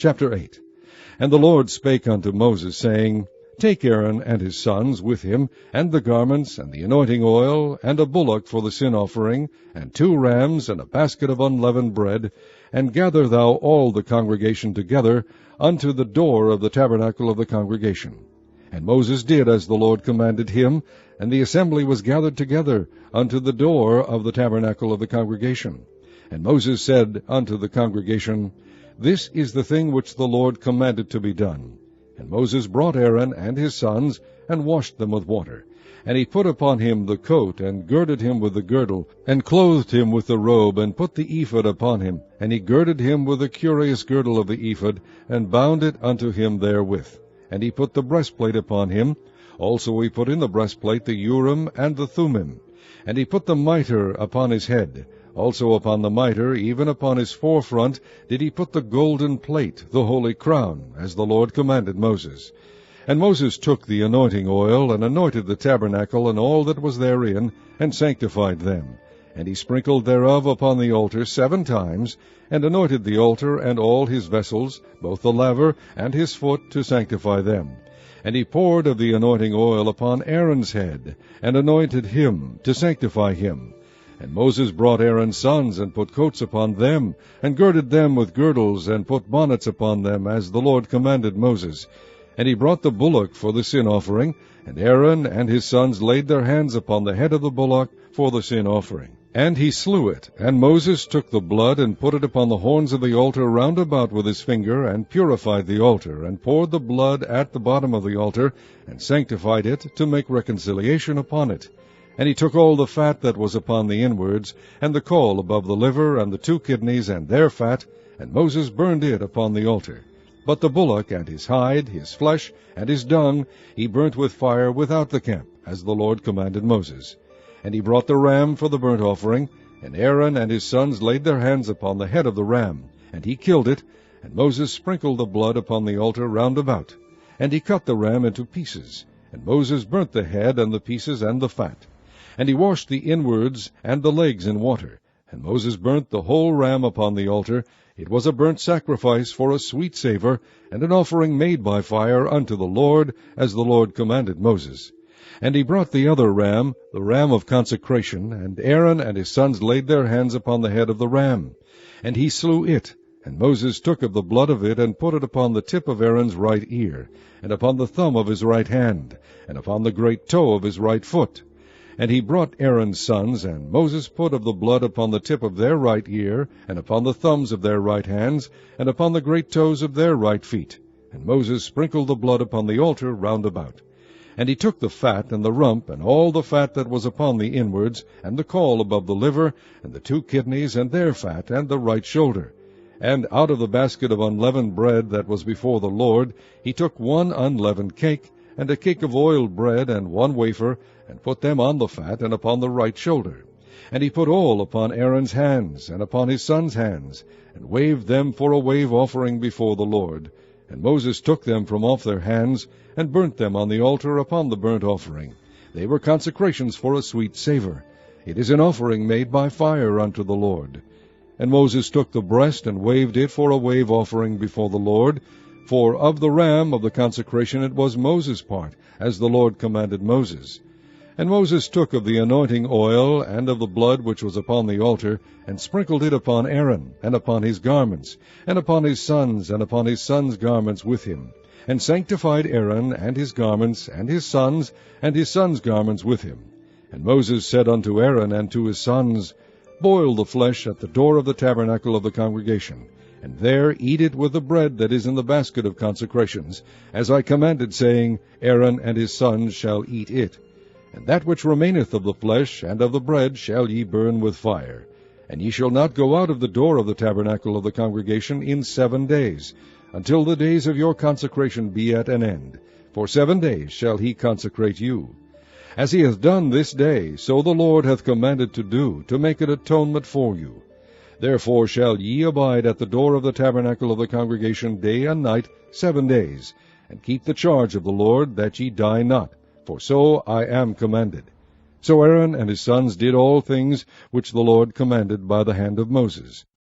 Chapter 8. And the Lord spake unto Moses, saying, Take Aaron and his sons with him, and the garments, and the anointing oil, and a bullock for the sin offering, and 2 rams, and a basket of unleavened bread, and gather thou all the congregation together unto the door of the tabernacle of the congregation. And Moses did as the Lord commanded him, and the assembly was gathered together unto the door of the tabernacle of the congregation. And Moses said unto the congregation, This is the thing which the Lord commanded to be done. And Moses brought Aaron and his sons, and washed them with water. And he put upon him the coat, and girded him with the girdle, and clothed him with the robe, and put the ephod upon him. And he girded him with the curious girdle of the ephod, and bound it unto him therewith. And he put the breastplate upon him. Also he put in the breastplate the Urim and the Thummim. And he put the mitre upon his head. Also upon the mitre, even upon his forefront, did he put the golden plate, the holy crown, as the Lord commanded Moses. And Moses took the anointing oil, and anointed the tabernacle and all that was therein, and sanctified them. And he sprinkled thereof upon the altar 7 times, and anointed the altar and all his vessels, both the laver and his foot, to sanctify them. And he poured of the anointing oil upon Aaron's head, and anointed him, to sanctify him. And Moses brought Aaron's sons, and put coats upon them, and girded them with girdles, and put bonnets upon them, as the Lord commanded Moses. And he brought the bullock for the sin offering, and Aaron and his sons laid their hands upon the head of the bullock for the sin offering. And he slew it, and Moses took the blood, and put it upon the horns of the altar round about with his finger, and purified the altar, and poured the blood at the bottom of the altar, and sanctified it, to make reconciliation upon it. And he took all the fat that was upon the inwards, and the caul above the liver, and the 2 kidneys, and their fat, and Moses burned it upon the altar. But the bullock, and his hide, his flesh, and his dung, he burnt with fire without the camp, as the Lord commanded Moses. And he brought the ram for the burnt offering, and Aaron and his sons laid their hands upon the head of the ram, and he killed it, and Moses sprinkled the blood upon the altar round about. And he cut the ram into pieces, and Moses burnt the head, and the pieces, and the fat. And he washed the inwards and the legs in water. And Moses burnt the whole ram upon the altar. It was a burnt sacrifice for a sweet savour, and an offering made by fire unto the Lord, as the Lord commanded Moses. And he brought the other ram, the ram of consecration, and Aaron and his sons laid their hands upon the head of the ram. And he slew it. And Moses took of the blood of it, and put it upon the tip of Aaron's right ear, and upon the thumb of his right hand, and upon the great toe of his right foot. And he brought Aaron's sons, and Moses put of the blood upon the tip of their right ear, and upon the thumbs of their right hands, and upon the great toes of their right feet. And Moses sprinkled the blood upon the altar round about. And he took the fat, and the rump, and all the fat that was upon the inwards, and the caul above the liver, and the 2 kidneys, and their fat, and the right shoulder. And out of the basket of unleavened bread that was before the Lord, he took 1 unleavened cake, and a cake of oiled bread, and 1 wafer, and put them on the fat, and upon the right shoulder. And he put all upon Aaron's hands, and upon his sons' hands, and waved them for a wave offering before the Lord. And Moses took them from off their hands, and burnt them on the altar upon the burnt offering. They were consecrations for a sweet savour. It is an offering made by fire unto the Lord. And Moses took the breast, and waved it for a wave offering before the Lord. For of the ram of the consecration it was Moses' part, as the Lord commanded Moses. And Moses took of the anointing oil, and of the blood which was upon the altar, and sprinkled it upon Aaron, and upon his garments, and upon his sons, and upon his sons' garments with him, and sanctified Aaron, and his garments, and his sons' garments with him. And Moses said unto Aaron and to his sons, Boil the flesh at the door of the tabernacle of the congregation, and there eat it with the bread that is in the basket of consecrations, as I commanded, saying, Aaron and his sons shall eat it. And that which remaineth of the flesh and of the bread shall ye burn with fire. And ye shall not go out of the door of the tabernacle of the congregation in 7 days, until the days of your consecration be at an end. For 7 days shall he consecrate you. As he hath done this day, so the Lord hath commanded to do, to make an atonement for you. Therefore shall ye abide at the door of the tabernacle of the congregation day and night 7 days, and keep the charge of the Lord, that ye die not, for so I am commanded. So Aaron and his sons did all things which the Lord commanded by the hand of Moses.